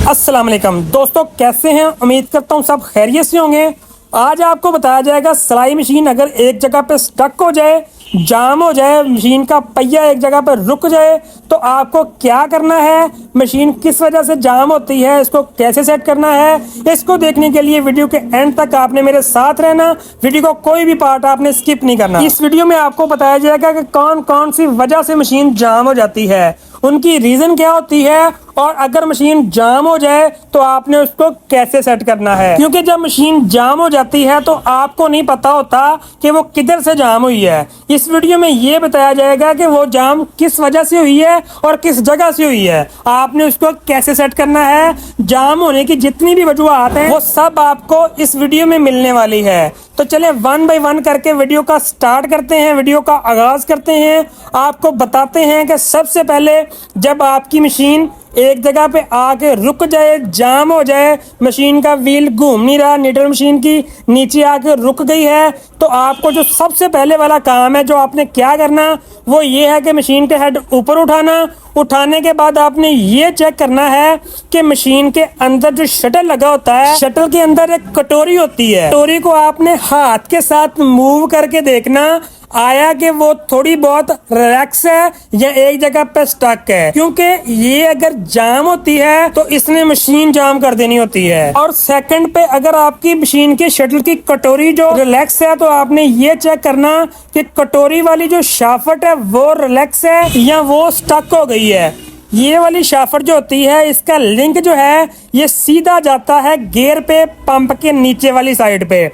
अस्सलाम वालेकुम दोस्तों, कैसे हैं? उम्मीद करता हूँ सब खैरियत से होंगे। आज आपको बताया जाएगा सिलाई मशीन अगर एक जगह पे स्टक हो जाए, जाम हो जाए, मशीन का पहिया एक जगह पर रुक जाए तो आपको क्या करना है, मशीन किस वजह से जाम होती है, इसको कैसे सेट करना है। इसको देखने के लिए वीडियो के एंड तक आपने मेरे साथ रहना। वीडियो को कोई भी पार्ट आपने स्किप नहीं करना। इस वीडियो में आपको बताया जाएगा कि कौन कौन सी वजह से मशीन जाम हो जाती है, उनकी रीजन क्या होती है, और अगर मशीन जाम हो जाए तो आपने उसको कैसे सेट करना है। क्योंकि जब मशीन जाम हो जाती है तो आपको नहीं पता होता कि वो किधर से जाम हुई है। इस वीडियो में ये बताया जाएगा कि वो जाम किस वजह से हुई है और किस जगह से हुई है, आपने उसको कैसे सेट करना है। जाम होने की जितनी भी वजूहत हैं वो सब आपको इस वीडियो में मिलने वाली है। तो चले वन बाय वन करके वीडियो का स्टार्ट करते हैं, वीडियो का आगाज करते हैं। आपको बताते हैं कि सबसे पहले जब आपकी मशीन एक जगह पे आके रुक जाए, जाम हो जाए, मशीन का व्हील घूम नहीं रहा, नीडल मशीन की नीचे आके रुक गई है, तो आपको जो सबसे पहले वाला काम है जो आपने क्या करना वो ये है कि मशीन के हेड ऊपर उठाना। उठाने के बाद आपने ये चेक करना है कि मशीन के अंदर जो शटल लगा होता है, शटल के अंदर एक कटोरी होती है, कटोरी को आपने हाथ के साथ मूव करके देखना आया कि वो थोड़ी बहुत रिलैक्स है या एक जगह पे स्टक है। क्योंकि ये अगर जाम होती है तो इसने मशीन जाम कर देनी होती है। और सेकंड पे अगर आपकी मशीन के शटल की कटोरी जो रिलैक्स है तो आपने ये चेक करना कि कटोरी वाली जो शाफ्ट है वो रिलैक्स है या वो स्टक हो गई है। ये वाली शाफ्ट जो होती है इसका लिंक जो है ये सीधा जाता है गियर पे, पंप के नीचे वाली साइड पे।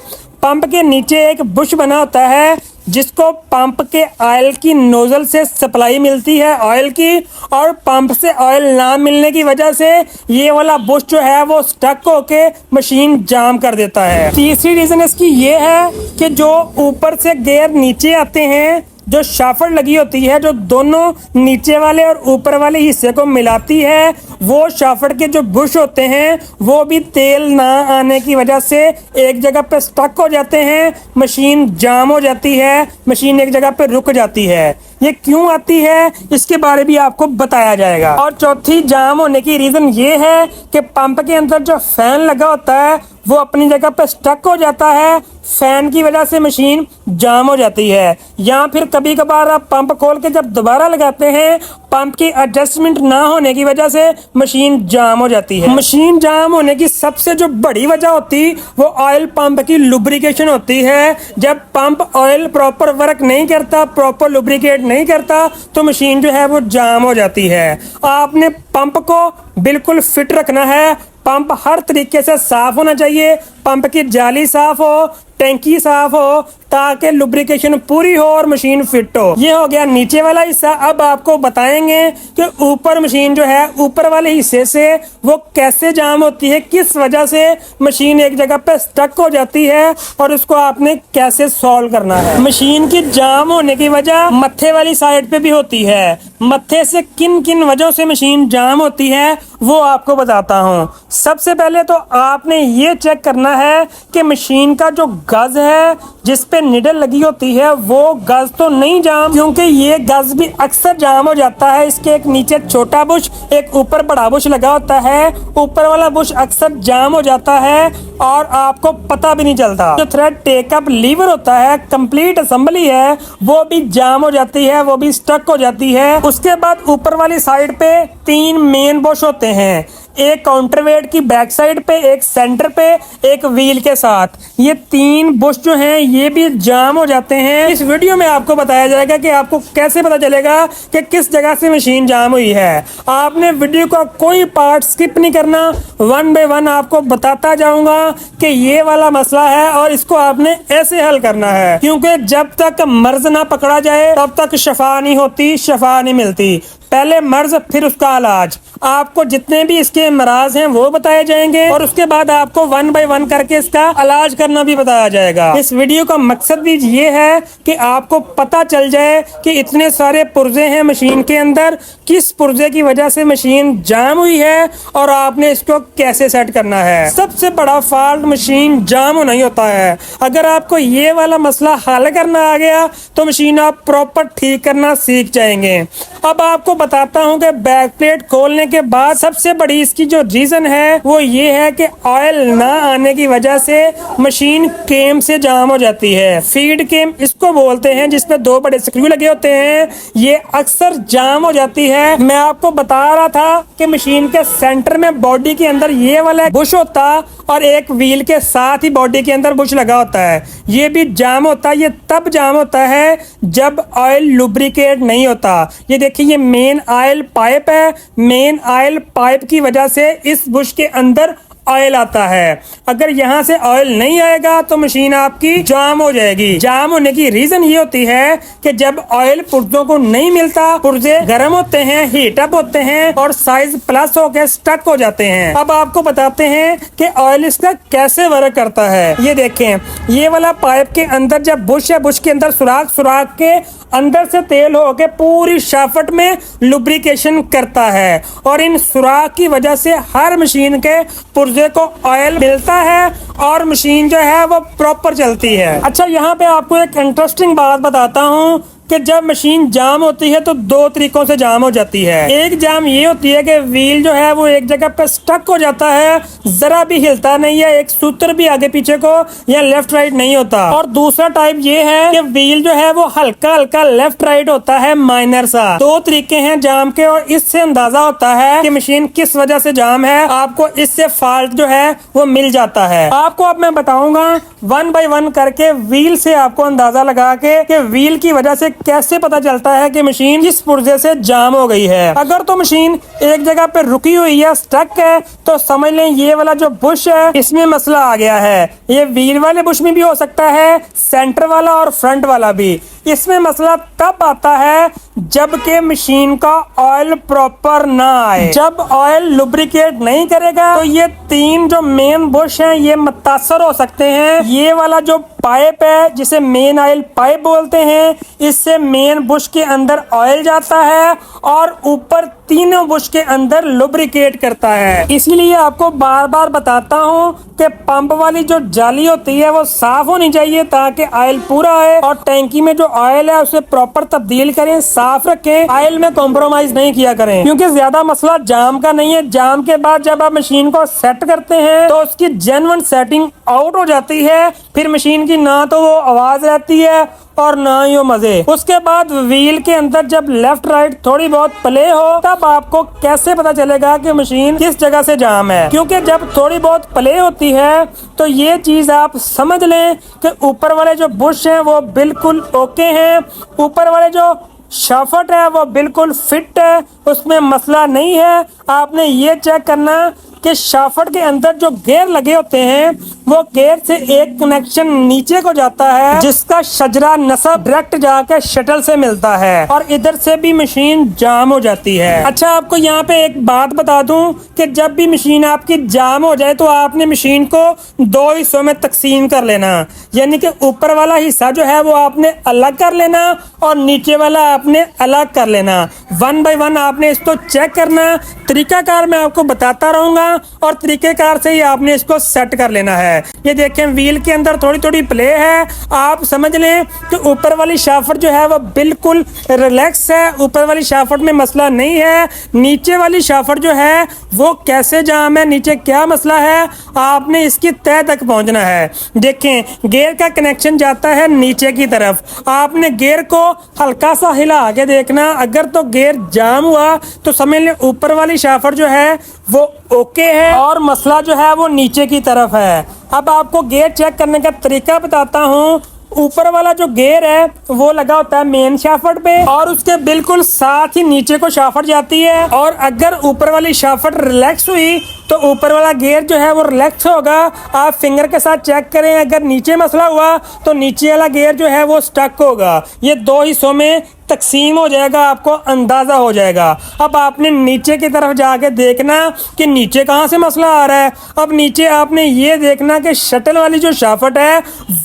पंप के नीचे एक बुश बना होता है जिसको पंप के ऑयल की नोजल से सप्लाई मिलती है ऑयल की, और पंप से ऑयल ना मिलने की वजह से ये वाला बुश जो है वो स्टक होके मशीन जाम कर देता है। तीसरी रीजन इसकी ये है कि जो ऊपर से गियर नीचे आते हैं, जो शाफ्ट लगी होती है जो दोनों नीचे वाले और ऊपर वाले हिस्से को मिलाती है, वो शाफ्ट के जो बुश होते हैं वो भी तेल ना आने की वजह से एक जगह पे स्टक हो जाते हैं, मशीन जाम हो जाती है, मशीन एक जगह पे रुक जाती है। ये क्यों आती है इसके बारे भी आपको बताया जाएगा। और चौथी जाम होने की रीजन ये है कि पंप के अंदर जो फैन लगा होता है वो अपनी जगह पे स्टक हो जाता है, फैन की वजह से मशीन जाम हो जाती है। या फिर कभी कभार आप पंप खोल के जब दोबारा लगाते हैं पंप की एडजस्टमेंट ना होने की वजह से मशीन जाम हो जाती है। मशीन जाम होने की सबसे जो बड़ी वजह होती वो ऑयल पंप की लुब्रिकेशन होती है। जब पंप ऑयल प्रॉपर वर्क नहीं करता, प्रॉपर लुब्रिकेट नहीं करता तो मशीन जो है वो जाम हो जाती है। आपने पंप को बिल्कुल फिट रखना है, पंप हर तरीके से साफ होना चाहिए, पंप की जाली साफ हो, टैंकी साफ हो, ताकि लुब्रिकेशन पूरी हो और मशीन फिट हो। ये हो गया नीचे वाला हिस्सा। अब आपको बताएंगे कि ऊपर मशीन जो है ऊपर वाले हिस्से से वो कैसे जाम होती है, किस वजह से मशीन एक जगह पे स्टक हो जाती है और उसको आपने कैसे सॉल्व करना है। मशीन की जाम होने की वजह मत्थे वाली साइड पे भी होती है। मत्थे से किन किन वजहों से मशीन जाम होती है वो आपको बताता हूँ। सबसे पहले तो आपने ये चेक करना है कि मशीन का जो गज है जिस पे निडल लगी होती है वो गज तो नहीं जाम, क्योंकि ये गज भी अक्सर जाम हो जाता है। इसके एक नीचे छोटा बुश, एक ऊपर बड़ा बुश लगा होता है, ऊपर वाला बुश अक्सर जाम हो जाता है और आपको पता भी नहीं चलता। जो थ्रेड टेकअप लीवर होता है, कंप्लीट असेंबली है, वो भी जाम हो जाती है, वो भी स्टक हो जाती है। उसके बाद ऊपर वाली साइड पे 3 मेन बुश होते हैं, एक काउंटरवेट की बैक साइड पे, एक सेंटर पे, एक व्हील के साथ। ये 3 बुश जो हैं ये भी जाम हो जाते हैं। इस वीडियो में आपको बताया जाएगा कि आपको कैसे पता चलेगा कि किस जगह से मशीन जाम हुई है। आपने वीडियो का कोई पार्ट स्किप नहीं करना, वन बाय वन आपको बताता जाऊंगा कि ये वाला मसला है और इसको आपने ऐसे हल करना है। क्योंकि जब तक मर्ज ना पकड़ा जाए तब तक शफा नहीं होती, शफा नहीं मिलती। पहले मर्ज फिर उसका इलाज। आपको जितने भी इसके मराज हैं वो बताए जाएंगे और उसके बाद आपको वन बाय वन करके इसका इलाज करना भी बताया जाएगा। इस वीडियो का मकसद भी ये है कि आपको पता चल जाए कि इतने सारे पुर्जे हैं मशीन के अंदर, किस पुर्जे की वजह से मशीन जाम हुई है और आपने इसको कैसे सेट करना है। सबसे बड़ा फॉल्ट मशीन जाम होना ही होता है। अगर आपको ये वाला मसला हल करना आ गया तो मशीन आप प्रॉपर ठीक करना सीख जाएंगे। अब आपको बताता हूँ कि बैक प्लेट खोलने के बाद सबसे बड़ी इसकी जो रीजन है वो ये है कि ऑयल ना आने की वजह से मशीन केम से जाम हो जाती है। फीड केम इसको बोलते हैं, जिसपे 2 बड़े स्क्रू लगे होते हैं, ये अक्सर जाम हो जाती है। मैं आपको बता रहा था कि मशीन के सेंटर में बॉडी के अंदर ये वाला बुश होता और एक व्हील के साथ ही बॉडी के अंदर बुश लगा होता है, ये भी जाम होता है। ये तब जाम होता है जब ऑयल लुब्रिकेट नहीं होता। ये देखिए, ये मेन ऑयल पाइप है, मेन ऑयल पाइप की वजह से इस बुश के अंदर ऑयल आता है। अगर यहाँ से ऑयल नहीं आएगा तो मशीन आपकी जाम हो जाएगी। जाम होने की रीजन ये होती है कि जब ऑयल पुर्जों को नहीं मिलता, पुर्जे गर्म होते हैं, हीट अप होते हैं और साइज प्लस होकर स्टक हो जाते हैं। अब आपको बताते हैं कि ऑयल इसका कैसे वर्क करता है। ये देखें, ये वाला पाइप के अंदर जब बुश है, बुश के अंदर सुराख के अंदर से तेल होके पूरी शाफ्ट में लुब्रिकेशन करता है और इन सुराख की वजह से हर मशीन के पुर्जे को ऑयल मिलता है और मशीन जो है वो प्रॉपर चलती है। अच्छा, यहाँ पे आपको एक इंटरेस्टिंग बात बताता हूँ कि जब मशीन जाम होती है तो 2 तरीकों से जाम हो जाती है। एक जाम ये होती है कि व्हील जो है वो एक जगह पे स्टक हो जाता है, जरा भी हिलता नहीं है, एक सूत्र भी आगे पीछे को या लेफ्ट राइट नहीं होता। और दूसरा टाइप ये है कि व्हील जो है वो हल्का हल्का लेफ्ट राइट होता है, माइनर सा। 2 तरीके हैं जाम के और इससे अंदाजा होता है कि मशीन किस वजह से जाम है। आपको इससे फॉल्ट जो है वो मिल जाता है। आपको अब मैं बताऊंगा 1 बाय 1 करके व्हील से आपको अंदाजा लगा के व्हील की वजह से कैसे पता चलता है कि मशीन किस पुर्जे से जाम हो गई है। अगर तो मशीन एक जगह पे रुकी हुई है, स्टक है, तो समझ लें ये वाला जो बुश है इसमें मसला आ गया है। ये व्हील वाले बुश में भी हो सकता है, सेंटर वाला और फ्रंट वाला भी। इसमें मसला तब आता है जबकि मशीन का ऑयल प्रॉपर ना आए। जब ऑयल लुब्रिकेट नहीं करेगा तो ये 3 जो मेन बुश हैं ये मुतासर हो सकते हैं। ये वाला जो पाइप है जिसे मेन ऑयल पाइप बोलते हैं, इससे मेन बुश के अंदर ऑयल जाता है और ऊपर तीनों बुश के अंदर लुब्रिकेट करता है। इसीलिए आपको बार बार बताता हूँ कि पंप वाली जो जाली होती है वो साफ होनी चाहिए ताकि ऑयल पूरा आए, और टैंकी में जो ऑयल है उसे प्रॉपर तब्दील करें, साफ रखें, ऑयल में कॉम्प्रोमाइज नहीं किया करें। क्योंकि ज्यादा मसला जाम का नहीं है। जाम के बाद जब आप मशीन को सेट करते हैं तो उसकी जेन्युइन सेटिंग आउट हो जाती है, फिर मशीन की ना तो वो आवाज रहती है और ना ही वो मजे। उसके बाद व्हील के अंदर जब लेफ्ट राइट थोड़ी बहुत प्ले हो तब आपको कैसे पता चलेगा कि मशीन किस जगह से जाम है। क्योंकि जब थोड़ी बहुत प्ले होती है तो ये चीज आप समझ लें कि ऊपर वाले जो बुश हैं वो बिल्कुल ओके हैं, ऊपर वाले जो शाफ्ट है वो बिल्कुल फिट है, उसमें मसला नहीं है। आपने ये चेक करना कि शाफ्ट के अंदर जो गेयर लगे होते हैं वो गेयर से एक कनेक्शन नीचे को जाता है जिसका शजरा नसब डायरेक्ट जाकर शटल से मिलता है और इधर से भी मशीन जाम हो जाती है। अच्छा, आपको यहाँ पे एक बात बता दूं कि जब भी मशीन आपकी जाम हो जाए तो आपने मशीन को 2 हिस्सों में तकसीम कर लेना। यानी कि ऊपर वाला हिस्सा जो है वो आपने अलग कर लेना और नीचे वाला आपने अलग कर लेना। 1 बाय 1 आपने इसको चेक करना। तरीकाकार मैं आपको बताता रहूंगा और तरीकेकार से ही आपने इसको सेट कर लेना है। ये देखें, व्हील के अंदर थोड़ी थोड़ी प्ले है। आप समझ लें कि ऊपर वाली शाफ्ट जो है वो बिल्कुल रिलैक्स है, ऊपर वाली शाफ्ट में मसला नहीं है। नीचे वाली शाफ्ट जो है वो कैसे जाम है, नीचे क्या मसला है, आपने इसकी तह तक पहुंचना है। देखें, गियर का कनेक्शन जाता है नीचे की तरफ, आपने गियर को हल्का सा हिला के देखना। अगर तो गियर जाम हुआ तो समझ लें ऊपर वाली शाफ्ट जो है वो ओके है और मसला जो है वो नीचे की तरफ है। अब आपको गियर चेक करने का तरीका बताता हूँ। ऊपर वाला जो गियर है वो लगा होता है मेन शाफ्ट पे और उसके बिल्कुल साथ ही नीचे को शाफ्ट जाती है। और अगर ऊपर वाली शाफ्ट रिलैक्स हुई तो ऊपर वाला गियर जो है वो रिलैक्स होगा। आप फिंगर के साथ चेक करें, अगर नीचे मसला हुआ तो नीचे वाला गियर जो है वो स्टक होगा। ये 2 हिस्सों में तकसीम हो जाएगा, आपको अंदाजा हो जाएगा। अब आपने नीचे की तरफ जाके देखना कि नीचे कहाँ से मसला आ रहा है। अब नीचे आपने ये देखना कि शटल वाली जो शाफ्ट है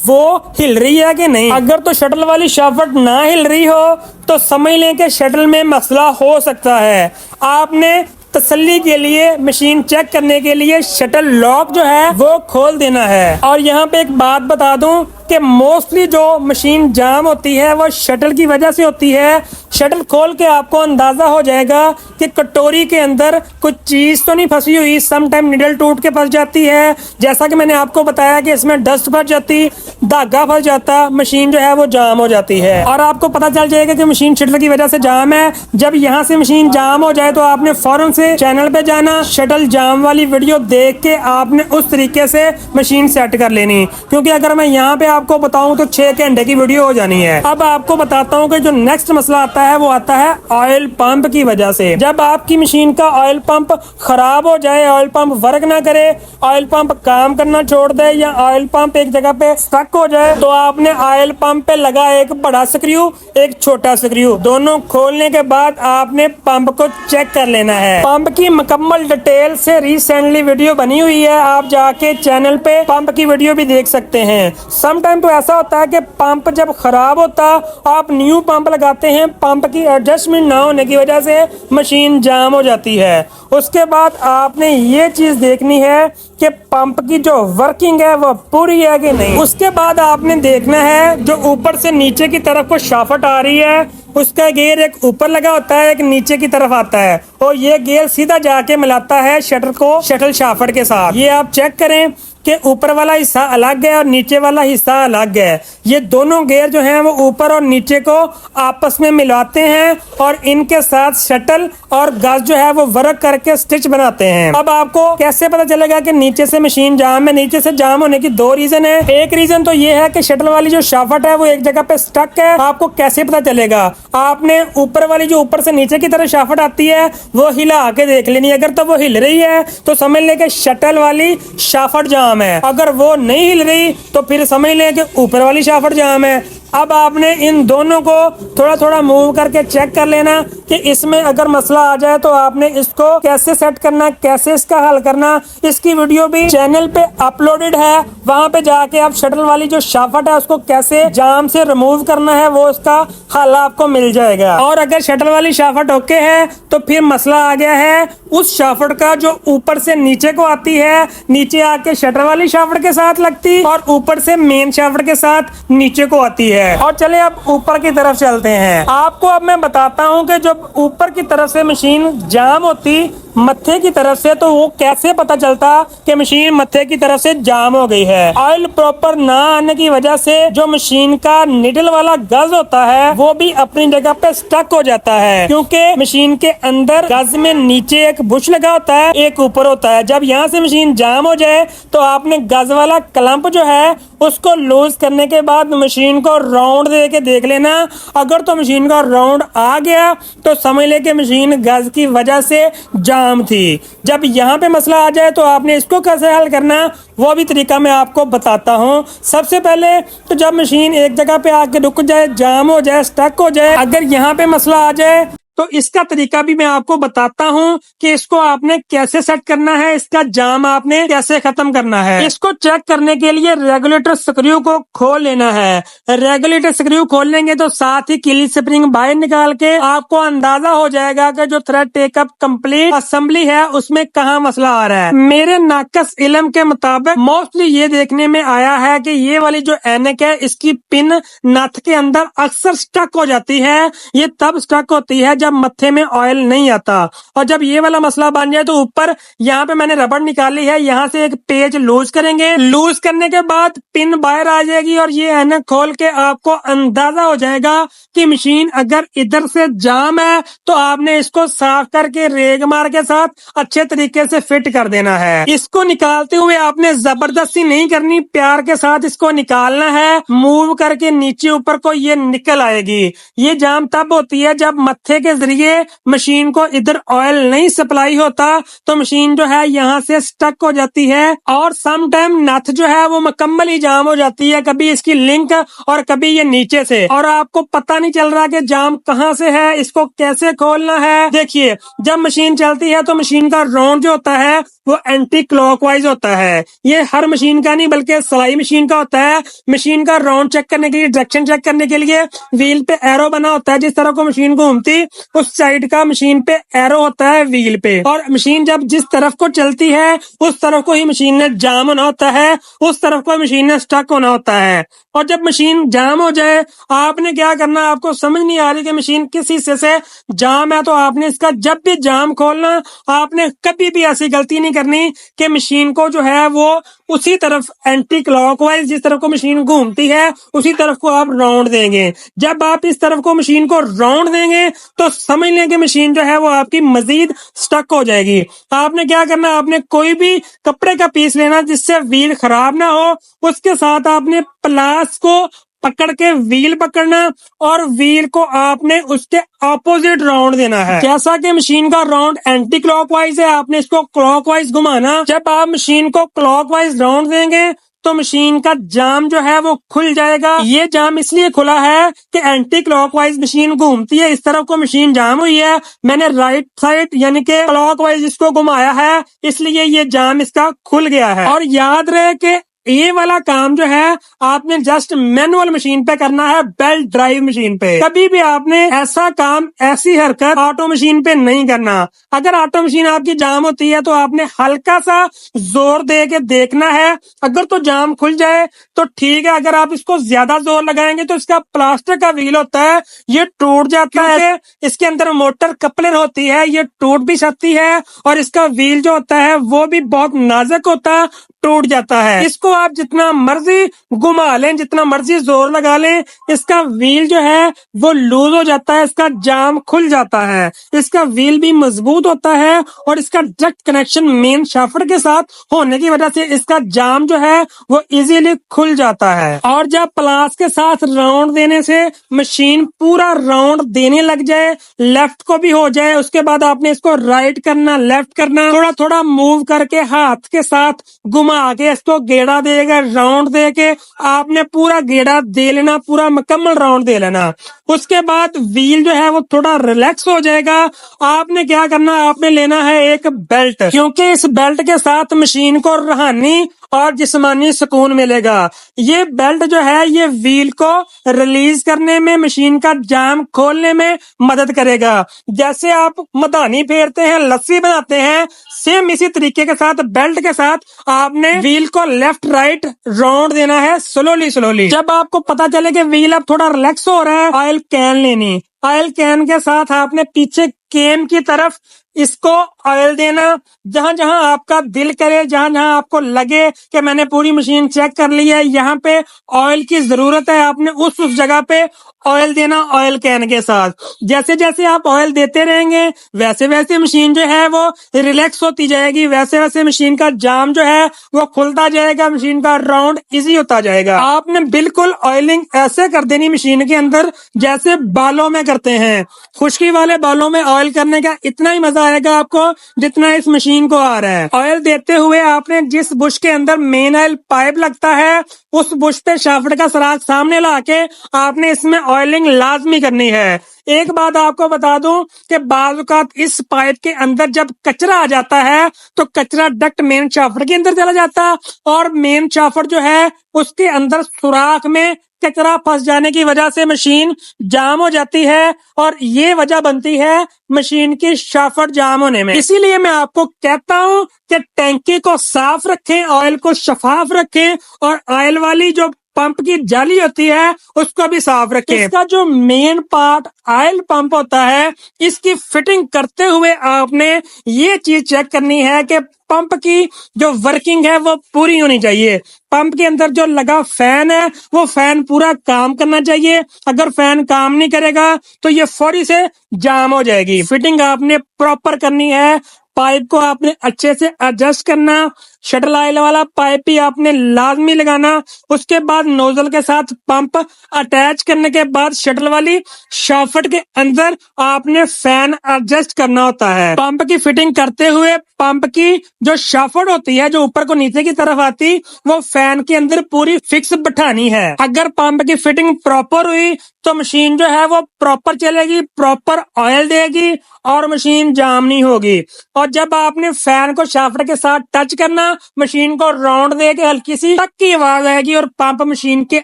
वो हिल रही है कि नहीं। अगर तो शटल वाली शाफ्ट ना हिल रही हो तो समझ लें कि शटल में मसला हो सकता है। आपने तसल्ली के लिए, मशीन चेक करने के लिए शटल लॉक जो है वो खोल देना है। और यहाँ पे एक बात बता दूं कि मोस्टली जो मशीन जाम होती है वो शटल की वजह से होती है। शटल खोल के आपको अंदाजा हो जाएगा कि कटोरी के अंदर कुछ चीज तो नहीं फंसी हुई। सम टाइम निडल टूट के फंस जाती है, जैसा कि मैंने आपको बताया कि इसमें डस्ट फंस जाती, धागा फंस जाता, मशीन जो है वो जाम हो जाती है। और आपको पता चल जाएगा कि मशीन शटल की वजह से जाम है। जब यहाँ से मशीन जाम हो जाए तो आपने फौरन से चैनल पे जाना, शटल जाम वाली वीडियो देख के आपने उस तरीके से मशीन सेट कर लेनी, क्योंकि अगर मैं यहाँ पे आपको बताऊं तो 6 घंटे की वीडियो हो जानी है। अब आपको बताता हूँ कि जो नेक्स्ट मसला आता है वो आता है ऑयल पंप की वजह से। जब आपकी मशीन का ऑयल पंप खराब हो जाए, ऑयल पंप वर्क ना करे, ऑयल पंप काम करना छोड़ दे या ऑयल पंप एक जगह पे स्टक हो जाए, तो आपने ऑयल पंप पे लगा एक बड़ा स्क्रू, एक छोटा स्क्रू, दोनों खोलने के बाद आपने पंप को चेक कर लेना है। पंप की मुकम्मल डिटेल से रिसेंटली वीडियो बनी हुई है, आप जाके चैनल पे पंप की वीडियो भी देख सकते हैं। सम टाइम तो ऐसा होता है कि पंप जब खराब होता, आप न्यू पंप लगाते हैं, पंप की एडजस्टमेंट ना होने की वजह से मशीन जाम हो जाती है। उसके बाद आपने ये चीज देखनी है कि पंप की जो वर्किंग है वो पूरी है कि नहीं। उसके बाद आपने देखना है जो ऊपर से नीचे की तरफ को शाफ्ट आ रही है, उसका गेयर एक ऊपर लगा होता है, एक नीचे की तरफ आता है, और ये गेयर सीधा जाके मिलाता है शटर को शटल शाफ्ट के साथ। ये आप चेक करें कि ऊपर वाला हिस्सा अलग है और नीचे वाला हिस्सा अलग है। ये दोनों गेयर जो हैं वो ऊपर और नीचे को आपस में मिलाते हैं और इनके साथ शटल और गज जो है वो वर्क करके स्टिच बनाते हैं। अब आपको कैसे पता चलेगा कि नीचे से मशीन जाम है? नीचे से जाम होने की 2 रीजन है। एक रीजन तो ये है कि शटल वाली जो शाफ्ट है वो एक जगह पे स्टक है। आपको कैसे पता चलेगा? आपने ऊपर वाली जो ऊपर से नीचे की तरफ शाफ्ट आती है वो हिला के देख लेनी। अगर तो वो हिल रही है तो समझ ले कि शटल वाली शाफ्ट जाम है। अगर वो नहीं हिल रही तो फिर समझ लें कि ऊपर वाली शाफ्ट जाम है। अब आपने इन दोनों को थोड़ा थोड़ा मूव करके चेक कर लेना कि इसमें अगर मसला आ जाए तो आपने इसको कैसे सेट करना, कैसे इसका हल करना। इसकी वीडियो भी चैनल पे अपलोडेड है, वहां पे जाके आप शटल वाली जो शाफ्ट है उसको कैसे जाम से रिमूव करना है वो उसका हल आपको मिल जाएगा। और अगर शटल वाली शाफ्ट ओके है तो फिर मसला आ गया है उस शाफ्ट का जो ऊपर से नीचे को आती है, नीचे आके शटल वाली शाफ्ट के साथ लगती और ऊपर से मेन शाफ्ट के साथ नीचे को आती है। और चले अब ऊपर की तरफ चलते हैं। आपको अब मैं बताता हूं कि जब ऊपर की तरफ से मशीन जाम होती मत्थे की तरफ से, तो वो कैसे पता चलता कि मशीन मत्थे की तरफ से जाम हो गई है। ऑयल प्रॉपर ना आने की वजह से जो मशीन का निडल वाला गज होता है वो भी अपनी जगह पे स्टक हो जाता है, क्योंकि मशीन के अंदर गज में नीचे एक बुश लगा होता है, एक ऊपर होता है। जब यहाँ से मशीन जाम हो जाए तो आपने गज वाला क्लम्प जो है उसको लूज करने के बाद मशीन को राउंड दे के देख लेना। अगर तो मशीन का राउंड आ गया तो समझ ले कि मशीन गज की वजह से जाम थी। जब यहाँ पे मसला आ जाए तो आपने इसको कैसे हल करना वो भी तरीका मैं आपको बताता हूँ। सबसे पहले तो जब मशीन एक जगह पे आके रुक जाए, जाम हो जाए, स्टक हो जाए, अगर यहाँ पे मसला आ जाए तो इसका तरीका भी मैं आपको बताता हूँ कि इसको आपने कैसे सेट करना है, इसका जाम आपने कैसे खत्म करना है। इसको चेक करने के लिए रेगुलेटर स्क्रू को खोल लेना है। रेगुलेटर स्क्रू खोल लेंगे तो साथ ही किली स्प्रिंग बाहर निकाल के आपको अंदाजा हो जाएगा कि जो थ्रेड टेकअप कंप्लीट असेंबली है उसमें कहाँ मसला आ रहा है। मेरे नाकस इल्म के मुताबिक मोस्टली ये देखने में आया है कि ये वाली जो एनक है इसकी पिन नथ के अंदर अक्सर स्टक हो जाती है। ये तब स्टक होती है जब मत्थे में ऑयल नहीं आता, और जब ये वाला मसला बन जाए तो ऊपर यहाँ पे मैंने रबड़ निकाली है, यहाँ से एक पेज लूज करेंगे। लूज करने के बाद पिन बाहर आ जाएगी और ये ऐनक खोल के आपको अंदाजा हो जाएगा कि मशीन अगर इधर से जाम है तो आपने इसको साफ करके रेग मार के साथ अच्छे तरीके से फिट कर देना है। इसको निकालते हुए आपने जबरदस्ती नहीं करनी, प्यार के साथ इसको निकालना है। मूव करके नीचे ऊपर को ये निकल आएगी। ये जाम तब होती है जब मत्थे के जरिए मशीन को इधर ऑयल नहीं सप्लाई होता तो मशीन जो है यहाँ से स्टक हो जाती है और सम टाइम नथ जो है वो मुकम्मल ही जाम हो जाती है, कभी इसकी लिंक और कभी ये नीचे से, और आपको पता नहीं चल रहा कि जाम कहाँ से है, इसको कैसे खोलना है। देखिए जब मशीन चलती है तो मशीन का राउंड जो होता है वो एंटी क्लॉकवाइज होता है। ये हर मशीन का नहीं बल्कि सिलाई मशीन का होता है। मशीन का राउंड चेक करने के लिए, डायरेक्शन चेक करने के लिए व्हील पे एरो बना होता है। जिस तरह को मशीन घूमती उस साइड का मशीन पे एरो होता है व्हील पे, और मशीन जब जिस तरफ को चलती है उस तरफ को ही मशीन ने जाम होना होता है, उस तरफ को मशीन ने स्टक होना होता है। और जब मशीन जाम हो जाए, आपने क्या करना, आपको समझ नहीं आ रही कि मशीन किस हिस्से से जाम है, तो आपने इसका जब भी जाम खोलना, आपने कभी भी ऐसी गलती नहीं करनी कि मशीन को जो है वो उसी तरफ एंटी क्लॉकवाइज जिस तरफ को मशीन घूमती है उसी तरफ को आप राउंड देंगे। जब आप इस तरफ को मशीन को राउंड देंगे तो समझ लें कि मशीन जो है वो आपकी मजीद स्टक हो जाएगी। आपने क्या करना, आपने कोई भी कपड़े का पीस लेना जिससे व्हील खराब ना हो, उसके साथ आपने प्लास को पकड़ के व्हील पकड़ना और व्हील को आपने उसके ऑपोजिट राउंड देना है। जैसा कि मशीन का राउंड एंटी क्लॉकवाइज है, आपने इसको क्लॉकवाइज घुमाना। जब आप मशीन को क्लॉकवाइज राउंड देंगे तो मशीन का जाम जो है वो खुल जाएगा। ये जाम इसलिए खुला है कि एंटी क्लॉकवाइज मशीन घूमती है, इस तरफ को मशीन जाम हुई है, मैंने राइट साइड यानी कि क्लॉकवाइज इसको घुमाया है, इसलिए ये जाम इसका खुल गया है। और याद रहे कि ये वाला काम जो है आपने जस्ट मैनुअल मशीन पे करना है, बेल्ट ड्राइव मशीन पे। कभी भी आपने ऐसा काम, ऐसी हरकत ऑटो मशीन पे नहीं करना। अगर ऑटो मशीन आपकी जाम होती है तो आपने हल्का सा जोर दे के देखना है, अगर तो जाम खुल जाए तो ठीक है, अगर आप इसको ज्यादा जोर लगाएंगे तो इसका प्लास्टिक का व्हील होता है ये टूट जाता है। इसके अंदर मोटर कपलर होती है, ये टूट भी सकती है, और इसका व्हील जो होता है वो भी बहुत नाजुक होता है, टूट जाता है। इसको आप जितना मर्जी घुमा लें, जितना मर्जी जोर लगा लें, इसका व्हील जो है वो लूज हो जाता है, इसका जाम खुल जाता है। इसका व्हील भी मजबूत होता है और इसका डायरेक्ट कनेक्शन मेन शाफ्ट के साथ होने की वजह से इसका जाम जो है वो इजीली खुल जाता है। और जब प्लास के साथ राउंड देने से मशीन पूरा राउंड देने लग जाए, लेफ्ट को भी हो जाए, उसके बाद आपने इसको राइट करना, लेफ्ट करना, थोड़ा थोड़ा मूव करके हाथ के साथ घुमा के इसको गेड़ा देगा, राउंड दे के आपने पूरा गेड़ा दे लेना, पूरा मुकम्मल राउंड दे लेना। उसके बाद व्हील जो है वो थोड़ा रिलैक्स हो जाएगा। आपने क्या करना, आपने लेना है एक बेल्ट, क्योंकि इस बेल्ट के साथ मशीन को रूहानी और जिस्मानी सुकून मिलेगा। ये बेल्ट जो है ये व्हील को रिलीज करने में, मशीन का जाम खोलने में मदद करेगा। जैसे आप मदानी फेरते हैं, लस्सी बनाते हैं, सेम इसी तरीके के साथ बेल्ट के साथ आपने व्हील को लेफ्ट राइट राउंड देना है, स्लोली स्लोली। जब आपको पता चले कि व्हील अब थोड़ा रिलैक्स हो रहा है, ऑयल कैन लेनी, ऑयल कैन के साथ आपने पीछे केन की तरफ इसको ऑयल देना। जहां जहां आपका दिल करे, जहां जहां आपको लगे कि मैंने पूरी मशीन चेक कर ली है, यहाँ पे ऑयल की जरूरत है, आपने उस जगह पे ऑयल देना ऑयल कैन के साथ। जैसे जैसे आप ऑयल देते रहेंगे वैसे वैसे मशीन जो है वो रिलैक्स होती जाएगी, वैसे वैसे मशीन का जाम जो है वो खुलता जाएगा, मशीन का राउंड इजी होता जाएगा। आपने बिल्कुल ऑयलिंग ऐसे कर देनी मशीन के अंदर जैसे बालों में करते हैं। खुश्की वाले बालों में ऑयल करने का इतना ही मजा आएगा आपको जितना इस मशीन को आ रहा है। ऑयल देते हुए आपने जिस बुश के अंदर मेन ऑयल पाइप लगता है उस बुश पे शाफ्ट का सराग सामने लाके आपने इसमें ऑयलिंग लाजमी करनी है। एक बात आपको बता दूं कि बाज़ औक़ात इस पाइप के अंदर जब कचरा आ जाता है तो कचरा डक्ट मेन शाफ्ट के अंदर चला जाता है और मेन शाफ्ट जो है उसके अंदर सुराख में कचरा फंस जाने की वजह से मशीन जाम हो जाती है और ये वजह बनती है मशीन की शाफ्ट जाम होने में। इसीलिए मैं आपको कहता हूं कि टैंकी को साफ रखें, ऑयल को शफाफ रखें और ऑयल वाली जो पंप की जाली होती है उसको भी साफ रखें। इसका जो मेन पार्ट ऑयल पंप होता है इसकी फिटिंग करते हुए आपने ये चीज चेक करनी है कि पंप की जो वर्किंग है वो पूरी होनी चाहिए। पंप के अंदर जो लगा फैन है वो फैन पूरा काम करना चाहिए। अगर फैन काम नहीं करेगा तो ये फौरी से जाम हो जाएगी। फिटिंग आपने प्रॉपर करनी है, पाइप को आपने अच्छे से एडजस्ट करना, शटल ऑयल वाला पाइप भी आपने लाजमी लगाना। उसके बाद नोजल के साथ पंप अटैच करने के बाद शटल वाली शाफ्ट के अंदर आपने फैन एडजस्ट करना होता है। पंप की फिटिंग करते हुए पंप की जो शाफ्ट होती है जो ऊपर को नीचे की तरफ आती वो फैन के अंदर पूरी फिक्स बैठानी है। अगर पंप की फिटिंग प्रॉपर हुई तो मशीन जो है वो प्रॉपर चलेगी, प्रॉपर ऑयल देगी और मशीन जाम नहीं होगी। और और जब आपने फैन को शाफ्ट के साथ टच करना, मशीन को राउंड दे के हल्की सी टक की आवाज आएगी और पंप मशीन के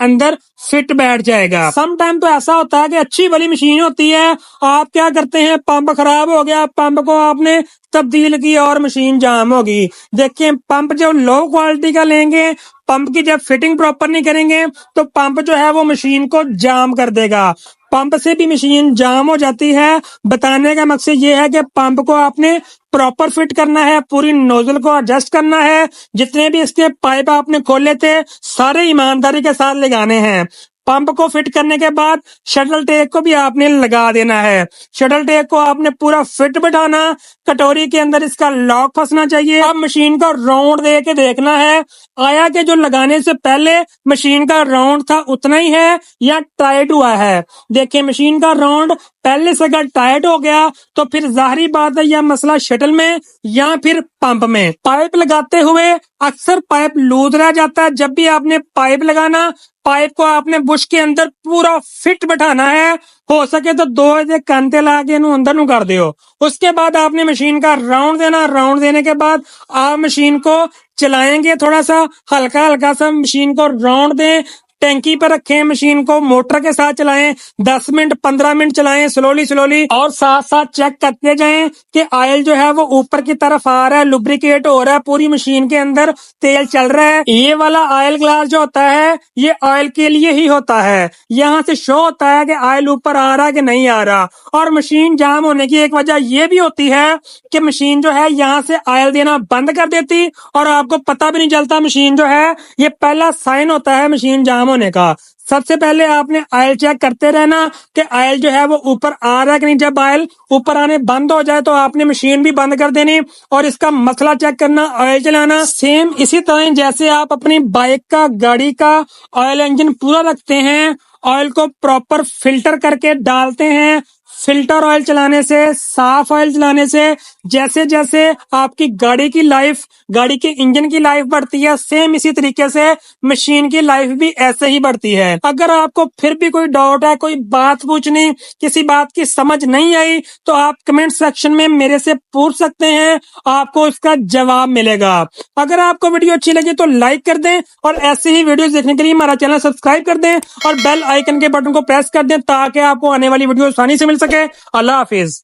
अंदर फिट बैठ जाएगा। सम टाइम तो ऐसा होता है कि अच्छी वाली मशीन होती है, आप क्या करते हैं, पंप खराब हो गया, पंप को आपने तब्दील की और मशीन जाम होगी। देखिए पंप जो लो क्वालिटी का लेंगे, पंप की जब फिटिंग प्रॉपर नहीं करेंगे तो पंप जो है वो मशीन को जाम कर देगा। पंप से भी मशीन जाम हो जाती है। बताने का मकसद ये है कि पंप को आपने प्रॉपर फिट करना है, पूरी नोजल को एडजस्ट करना है, जितने भी इसके पाइप आपने खोले थे सारे ईमानदारी के साथ लगाने हैं। पंप को फिट करने के बाद शटल टेक को भी आपने लगा देना है। शटल टेक को आपने पूरा फिट बैठाना, कटोरी के अंदर इसका लॉक फंसना चाहिए। अब मशीन को राउंड दे के देखना है आया कि जो लगाने से पहले मशीन का राउंड था उतना ही है या टाइट हुआ है। देखिए मशीन का राउंड पहले से अगर टाइट हो गया तो फिर जाहिर बात है यह मसला शटल में या फिर पंप में। पाइप लगाते हुए अक्सर पाइप लूज रह जाता है। जब भी आपने पाइप लगाना, पाइप को आपने बुश के अंदर पूरा फिट बैठाना है। हो सके तो 2 कांते ला के अंदर नु कर दियो। उसके बाद आपने मशीन का राउंड देना। राउंड देने के बाद आप मशीन को चलाएंगे, थोड़ा सा हल्का हल्का सा मशीन को राउंड दें, टैंकी पर रखें, मशीन को मोटर के साथ चलाएं, 10 मिनट 15 मिनट चलाएं स्लोली स्लोली, और साथ साथ चेक करते जाएं कि ऑयल जो है वो ऊपर की तरफ आ रहा है, लुब्रिकेट हो रहा है, पूरी मशीन के अंदर तेल चल रहा है। ये वाला ऑयल ग्लास जो होता है ये ऑयल के लिए ही होता है। यहाँ से शो होता है कि ऑयल ऊपर आ रहा है कि नहीं आ रहा। और मशीन जाम होने की एक वजह ये भी होती है कि मशीन जो है यहाँ से ऑयल देना बंद कर देती और आपको पता भी नहीं चलता। मशीन जो है ये पहला साइन होता है मशीन जाम होने का। सबसे पहले आपने ऑयल चेक करते रहना कि ऑयल जो है वो ऊपर आ रहा है कि नहीं। जब ऑयल ऊपर आने बंद हो जाए तो आपने मशीन भी बंद कर देनी और इसका मसला चेक करना, ऑयल चलाना। सेम इसी तरह जैसे आप अपनी बाइक का, गाड़ी का ऑयल इंजन पूरा रखते हैं, ऑयल को प्रॉपर फिल्टर करके डालते हैं। फिल्टर ऑयल चलाने से, साफ ऑयल चलाने से जैसे जैसे आपकी गाड़ी की लाइफ, गाड़ी के इंजन की लाइफ बढ़ती है, सेम इसी तरीके से मशीन की लाइफ भी ऐसे ही बढ़ती है। अगर आपको फिर भी कोई डाउट है, कोई बात पूछनी, किसी बात की समझ नहीं आई तो आप कमेंट सेक्शन में मेरे से पूछ सकते हैं, आपको इसका जवाब मिलेगा। अगर आपको वीडियो अच्छी लगी तो लाइक कर दें और ऐसे ही वीडियो देखने के लिए हमारा चैनल सब्सक्राइब कर दें और बेल आइकन के बटन को प्रेस कर दें ताकि आपको आने वाली वीडियो आसानी से मिल सके। अल्लाह हाफिज।